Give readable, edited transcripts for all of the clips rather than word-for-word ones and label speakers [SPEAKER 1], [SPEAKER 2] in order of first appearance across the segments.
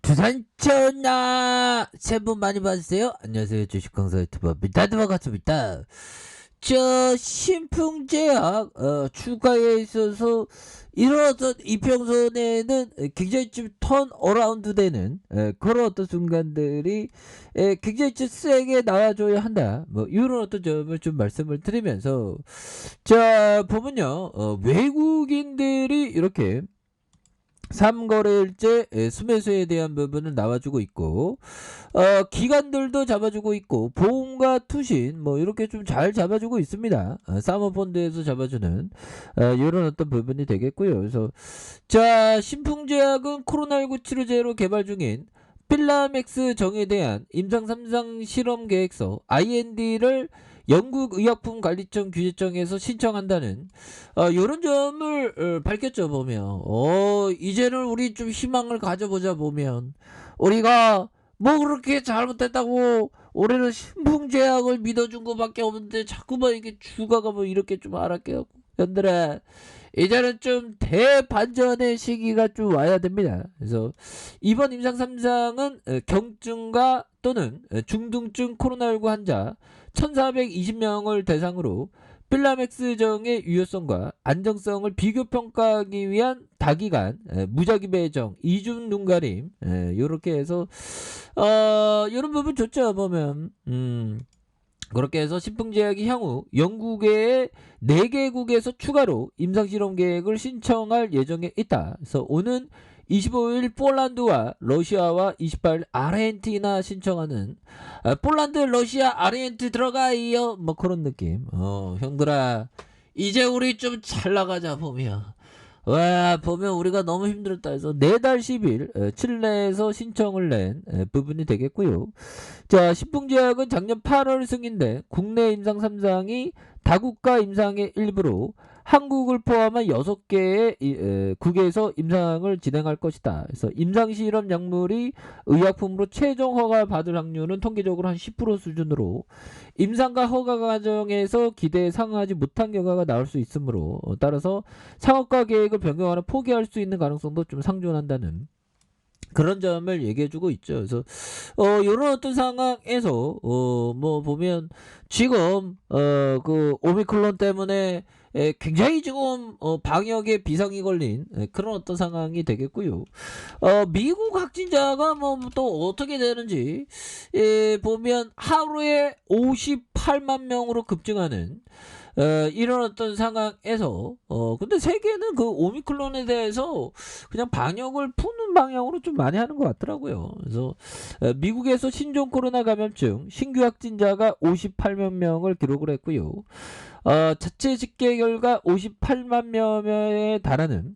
[SPEAKER 1] 두산전나 새해 복 많이 받으세요. 안녕하세요. 주식강사 유튜버 미타드바 같습니다. 신풍제약 추가에 있어서 이런 어떤 이평선에는 굉장히 좀 턴 어라운드 되는 그런 어떤 순간들이 굉장히 좀 세게 나와줘야 한다. 뭐 이런 어떤 점을 좀 말씀을 드리면서 자 보면요, 외국인들이 이렇게 삼거래일제 수매수에 대한 부분을 나와주고 있고, 기관들도 잡아주고 있고, 보험과 투신 뭐 이렇게 좀 잘 잡아주고 있습니다. 사모펀드에서 잡아주는 이런 어떤 부분이 되겠고요. 그래서 자, 신풍제약은 코로나19 치료제로 개발 중인 필라맥스 정에 대한 임상 3상 실험 계획서 IND를 영국의약품관리청 규제청에서 신청한다는 이런 점을 밝혔죠. 보면 이제는 우리 좀 희망을 가져보자. 보면 우리가 뭐 그렇게 잘못했다고 올해는 신풍제약을 믿어준 것밖에 없는데 자꾸만 이게 주가가 뭐 이렇게 좀 하락해 갖고, 현들아 이제는 좀 대반전의 시기가 좀 와야 됩니다. 그래서 이번 임상 3상은 경증과 또는 중등증 코로나19 환자 1420명을 대상으로 필라맥스정의 유효성과 안정성을 비교평가하기 위한 다기간 무작위 배정, 이중 눈가림 요렇게 해서 이런 부분 좋죠. 보면 그렇게 해서 신풍제약이 향후 영국의 4개국에서 추가로 임상실험 계획을 신청할 예정에 있다. 그래서 오는 25일 폴란드와 러시아와 28일 아르헨티나 신청하는, 폴란드, 러시아, 아르헨티나 들어가요. 뭐 그런 느낌. 형들아 이제 우리 좀 잘 나가자. 보면 와, 보면 우리가 너무 힘들었다 해서 4달 10일 칠레에서 신청을 낸 부분이 되겠고요. 자, 신풍제약은 작년 8월 승인돼 국내 임상 3상이 다국가 임상의 일부로 한국을 포함한 6개의 국에서 임상을 진행할 것이다. 그래서 임상실험 약물이 의약품으로 최종 허가 받을 확률은 통계적으로 한 10% 수준으로 임상과 허가 과정에서 기대에 상응하지 못한 결과가 나올 수 있으므로 따라서 상업화 계획을 변경하거나 포기할 수 있는 가능성도 좀 상존한다는 그런 점을 얘기해주고 있죠. 그래서 이런 어떤 상황에서 뭐 보면 지금 그 오미크론 때문에 굉장히 지금 방역에 비상이 걸린 그런 어떤 상황이 되겠고요. 미국 확진자가 뭐 또 어떻게 되는지 보면 하루에 58만 명으로 급증하는 이런 어떤 상황에서 근데 세계는 그 오미크론에 대해서 그냥 방역을 푸는 방향으로 좀 많이 하는 것 같더라고요. 그래서 미국에서 신종 코로나 감염증 신규 확진자가 58만 명을 기록을 했고요. 자체 집계 결과 58만 명에 달하는,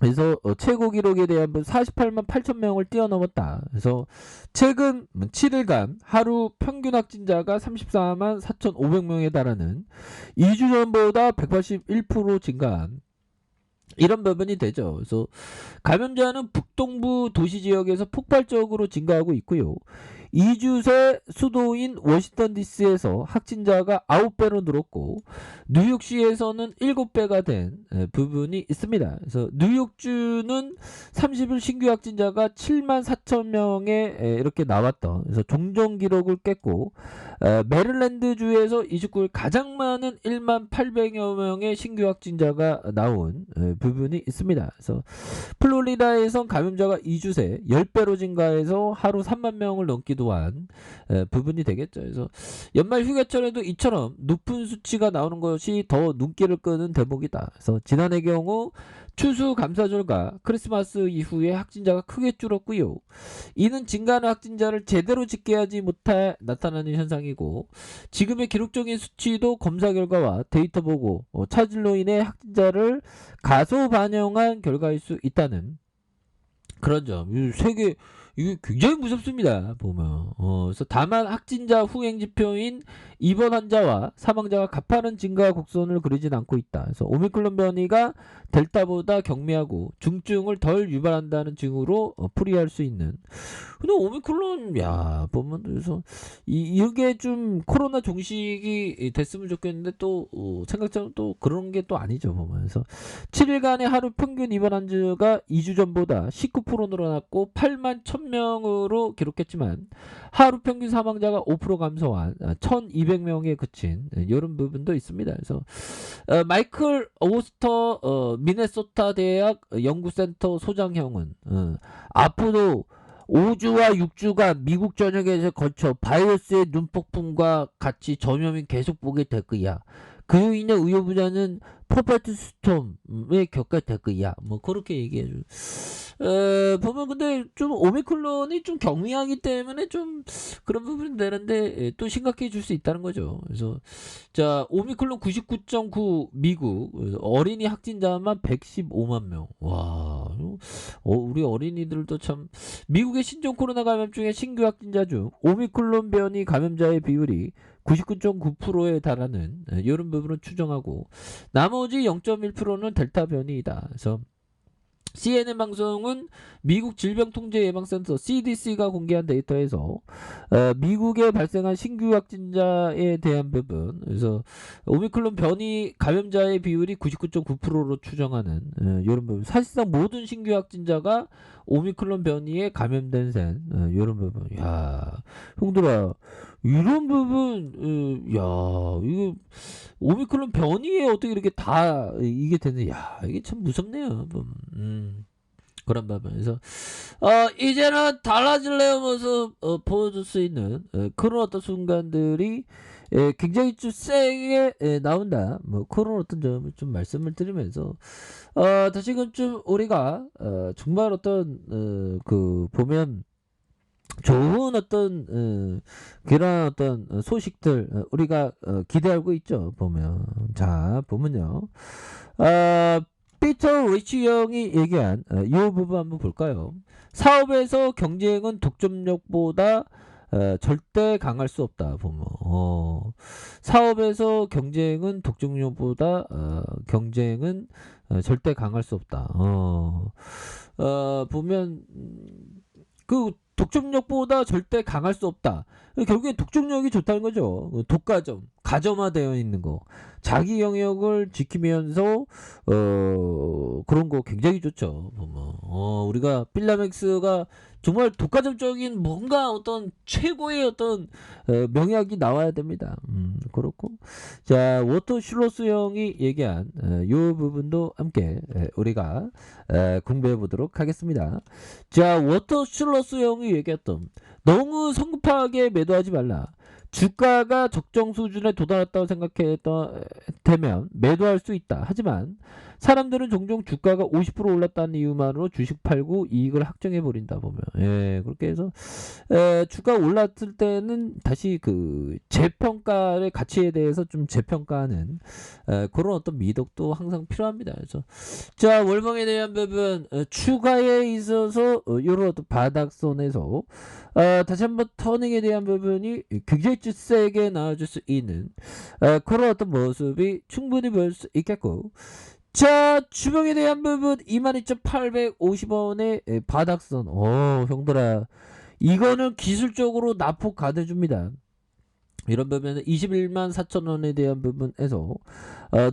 [SPEAKER 1] 그래서 최고 기록에 대한 48만 8천 명을 뛰어넘었다. 그래서 최근 7일간 하루 평균 확진자가 34만 4,500명에 달하는 2주 전보다 181% 증가한 이런 부분이 되죠. 그래서 감염자는 북동부 도시 지역에서 폭발적으로 증가하고 있고요. 2주 새 수도인 워싱턴 DC에서 확진자가 9배로 늘었고 뉴욕시에서는 7배가 된 부분이 있습니다. 그래서 뉴욕주는 30일 신규 확진자가 7만 4천 명에 이렇게 나왔던, 그래서 종종 기록을 깼고 메릴랜드주에서 29일 가장 많은 1만 800여 명의 신규 확진자가 나온 부분이 있습니다. 그래서 플로리다에선 감염자가 2주 새 10배로 증가해서 하루 3만 명을 넘기도 한 부분이 되겠죠. 그래서 연말 휴가철에도 이처럼 높은 수치가 나오는 것이 더 눈길을 끄는 대목이다. 그래서 지난해 경우 추수감사절과 크리스마스 이후에 확진자가 크게 줄었고요. 이는 증가하는 확진자를 제대로 집계하지 못해 나타나는 현상이고, 지금의 기록적인 수치도 검사 결과와 데이터 보고 차질로 인해 확진자를 가소 반영한 결과일 수 있다는 그런 점. 세계 이게 굉장히 무섭습니다. 보면. 그래서 다만 확진자 후행 지표인 입원 환자와 사망자가 가파른 증가 곡선을 그리진 않고 있다. 그래서 오미크론 변이가 델타보다 경미하고 중증을 덜 유발한다는 징후로 풀이할 수 있는. 근데 오미크론 보면 그래서 이게 좀 코로나 종식이 됐으면 좋겠는데 또 생각처럼 또 그런 게 또 아니죠. 보면. 그래서 7일간의 하루 평균 입원 환자가 2주 전보다 19% 늘어났고 8만 1000명으로 기록했지만 하루 평균 사망자가 5% 감소한 1200명에 그친 이런 부분도 있습니다. 그래서 마이클 오스터 미네소타 대학 연구센터 소장형은 앞으로 5주와 6주간 미국 전역에서 거쳐 바이러스의 눈폭풍과 같이 전염이 계속 보게 될 거야. 그로 인해 의료부자는 퍼펙트 스톰에 겪게 될 거야. 뭐 그렇게 얘기해줘. 보면 근데 좀 오미크론이 좀 경미하기 때문에 좀 그런 부분이 되는데 또 심각해 질 수 있다는 거죠. 그래서 자 오미크론 99.9 미국 어린이 확진자만 115만 명. 와, 우리 어린이들도 참 미국의 신종 코로나 감염 중에 신규 확진자 중 오미크론 변이 감염자의 비율이 99.9%에 달하는 이런 부분을 추정하고 나머지 0.1%는 델타 변이이다. 그래서 CNN 방송은 미국 질병통제예방센터 CDC가 공개한 데이터에서 미국에 발생한 신규 확진자에 대한 부분, 그래서 오미크론 변이 감염자의 비율이 99.9%로 추정하는 이런 부분. 사실상 모든 신규 확진자가 오미크론 변이에 감염된 셈 이런 부분. 형들아 이런 부분 이거 오미크론 변이에 어떻게 이렇게 다 이게 되는 이게 참 무섭네요. 그런 부분에서 이제는 달라질래요 모습 보여줄 수 있는 그런 어떤 순간들이 굉장히 좀 세게 나온다. 뭐 그런 어떤 점을 좀 말씀을 드리면서 다시금 좀 우리가 정말 어떤 그 보면 좋은 어떤 그런 어떤 소식들 우리가 기대하고 있죠. 보면 자 보면요. 피터 리치 형이 얘기한 이 부분 한번 볼까요? 사업에서 경쟁은 독점력보다 절대 강할 수 없다. 보면 사업에서 경쟁은 독점력보다 경쟁은 절대 강할 수 없다. 보면 그 독점력보다 절대 강할 수 없다. 결국엔 독점력이 좋다는 거죠. 독과점, 가점화되어 있는 거. 자기 영역을 지키면서 그런 거 굉장히 좋죠. 우리가 필라맥스가 정말 독과점적인 뭔가 어떤 최고의 어떤 명약이 나와야 됩니다. 그렇고 자 워터 슐로스 형이 얘기한 이 부분도 함께 우리가 공부해 보도록 하겠습니다. 자 워터 슐로스 형이 얘기했던 너무 성급하게 매도하지 말라. 주가가 적정 수준에 도달했다고 생각되면 매도할 수 있다. 하지만 사람들은 종종 주가가 50% 올랐다는 이유만으로 주식 팔고 이익을 확정해 버린다. 보면 그렇게 해서 주가 올랐을 때는 다시 그 재평가의 가치에 대해서 좀 재평가하는 그런 어떤 미덕도 항상 필요합니다. 그래서 자 월봉에 대한 부분 추가에 있어서 이런 어떤 바닥선에서 다시 한번 터닝에 대한 부분이 굉장히 세게 나와줄 수 있는 그런 어떤 모습이 충분히 보일 수 있겠고 자 주봉에 대한 부분 22,850원의 바닥선 형들아 이거는 기술적으로 납폭 가해줍니다. 이런 부분은 21만 4천원에 대한 부분에서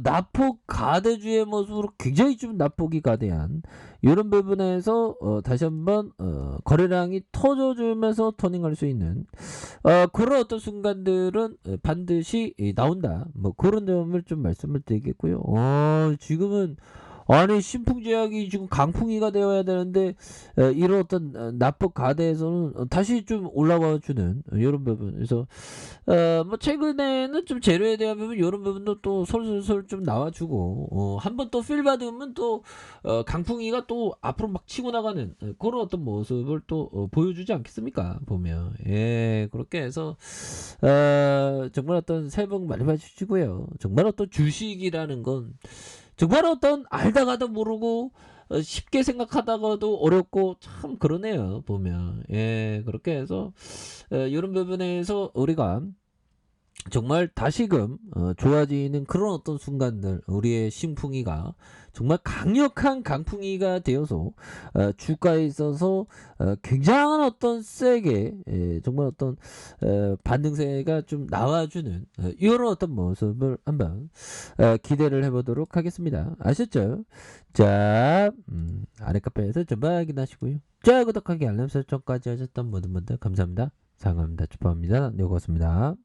[SPEAKER 1] 납폭 가대주의 모습으로 굉장히 좀 납폭이 가대한 이런 부분에서 다시 한번 거래량이 터져주면서 터닝할 수 있는 그런 어떤 순간들은 반드시 나온다. 뭐 그런 점을 좀 말씀을 드리겠고요. 지금은 아니 신풍제약이 지금 강풍이가 되어야 되는데 이런 어떤 납폭 가대에서는 다시 좀 올라와 주는 이런 부분. 그래서 뭐 최근에는 좀 재료에 대한 부분 이런 부분도 또 솔솔솔 좀 나와주고 한번 또 필 받으면 또 강풍이가 또 앞으로 막 치고 나가는 그런 어떤 모습을 또 보여주지 않겠습니까? 보면 그렇게 해서 정말 어떤 새해 복 많이 받으시고요. 정말 어떤 주식이라는 건 정말 어떤 알다가도 모르고 쉽게 생각하다가도 어렵고 참 그러네요 보면. 예 그렇게 해서 요런 부분에서 우리가 정말 다시금 좋아지는 그런 어떤 순간들 우리의 심풍이가 정말 강력한 강풍이가 되어서 주가에 있어서 굉장한 어떤 세게 정말 어떤 반등세가 좀 나와주는 이런 어떤 모습을 한번 기대를 해보도록 하겠습니다. 아셨죠? 자 아래 카페에서 전부 확인하시고요. 자 구독하기 알람 설정까지 하셨던 모든 분들 감사합니다. 사랑합니다. 축복합니다. 네 고맙습니다.